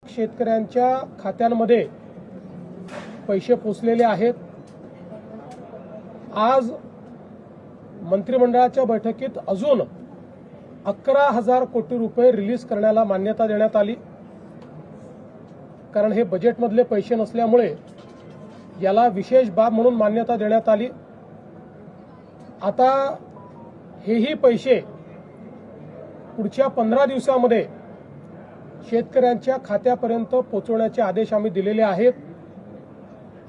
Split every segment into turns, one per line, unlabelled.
शेतकऱ्यांच्या खात्यांमध्ये पैसे पोचलेले आहेत। आज मंत्रिमंडळाच्या बैठकीत अजून 11,000 कोटी रुपये रिलीज करण्याला मान्यता देण्यात आली। कारण हे बजेटमधले पैसे नसल्यामुळे याला विशेष बाब म्हणून मान्यता देण्यात आली। आता हेही पैसे पुढच्या 15 दिवसांमध्ये शेतकऱ्यांच्या खात्यापर्यंत पोहोचवण्याचे आदेश आम्ही दिलेले आहेत।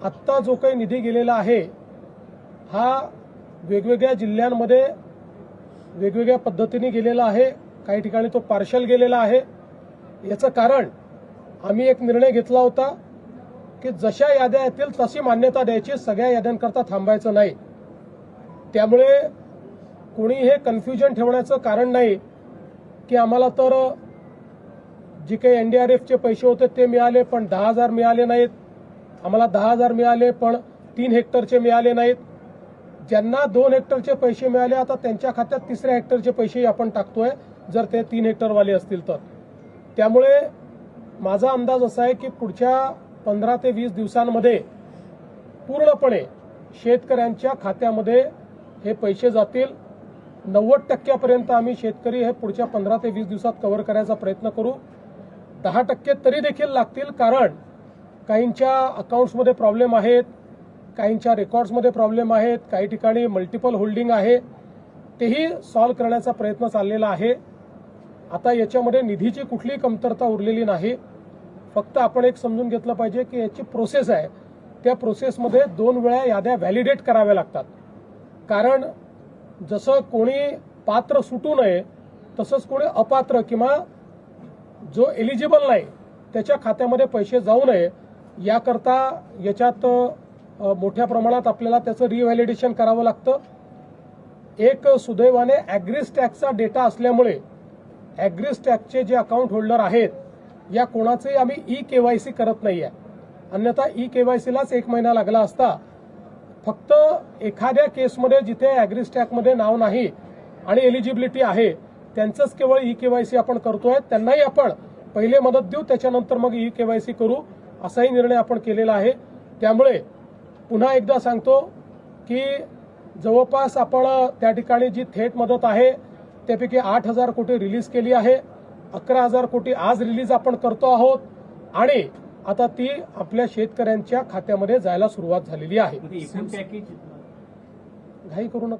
आत्ता जो काही निधी गेलेला आहे हा वेगवेगळ्या जिल्ह्यांमध्ये वेगवेगळ्या पद्धतीने गेलेला आहे। काही ठिकाणी तो पार्शल गेलेला आहे। याचं कारण आम्ही एक निर्णय घेतला होता की जशा याद्या येतील तशी मान्यता द्यायची, सगळ्या याद्यांकरता थांबायचं नाही। त्यामुळे कोणी हे कन्फ्युजन ठेवण्याचं कारण नाही की आम्हाला तर जे काही एनडीआरएफचे पैसे होते ते मिळाले पण 10,000 मिळाले नाहीत, आम्हाला 10,000 मिळाले पण 3 हेक्टरचे मिळाले नाहीत। ज्यांना 2 हेक्टरचे पैसे मिळाले आता त्यांच्या खात्यात 3ऱ्या हेक्टरचे पैसे आपण टाकतोय, जर ते 3 हेक्टरवाले असतील तर। त्यामुळे माझा अंदाज असा आहे की पुढच्या 15 ते 20 दिवसांमध्ये पूर्णपणे शेतकऱ्यांच्या खात्यामध्ये हे पैसे जातील। 90% आम्ही शेतकरी हे पुढच्या 15 ते 20 दिवसात कव्हर करायचा प्रयत्न करू। 10% तरी देखील लागतील, कारण काहींच्या अकाउंट्समध्ये प्रॉब्लेम आहेत, काहींच्या रेकॉर्ड्समध्ये प्रॉब्लेम आहेत, काही ठिकाणी मल्टिपल होल्डिंग आहे, तेही सॉल्व्ह करण्याचा प्रयत्न चाललेला आहे। आता याच्यामध्ये निधीची कुठलीही कमतरता उरलेली नाही। फक्त आपण एक समजून घेतलं पाहिजे की याची प्रोसेस आहे, त्या प्रोसेसमध्ये 2 वेळा याद्या व्हॅलिडेट कराव्या लागतात। कारण जसं कोणी पात्र सुटू नये तसंच कोणी अपात्र किंवा जो एलिजिबल नाही त्याच्या खात्यामध्ये पैसे जाऊ नये याकरता याच्यात मोठ्या प्रमाणात आपल्याला त्याचं रिव्हॅलिडेशन करावं लागतं। एक सुदैवाने ॲग्रीस्टॅकचा डेटा असल्यामुळे ॲग्रीस्टॅकचे जे अकाउंट होल्डर आहेत या कोणाचंही आम्ही ई-केवायसी करत नाहीये, अन्यथा ई-केवायसीलाच 1 महिना लागला असता। फक्त एखाद्या केसमध्ये जिथे ॲग्रीस्टॅकमध्ये नाव नाही आणि एलिजिबिलिटी आहे त्यांचंच केवळ ई-केवायसी आपण करतोय। त्यांनाही आपण पहिले मदत देऊ, त्याच्यानंतर मग ई-केवायसी करू, असाही निर्णय आपण केलेला आहे। त्यामुळे पुन्हा एकदा सांगतो की जवळपास आपण त्या ठिकाणी जी थेट मदत आहे त्यापैकी 8,000 कोटी रिलीज केली आहे। 11,000 कोटी आज रिलीज आपण करतो आहोत आणि आता ती आपल्या शेतकऱ्यांच्या खात्यामध्ये जायला सुरुवात झालेली आहे। घाई करू नका।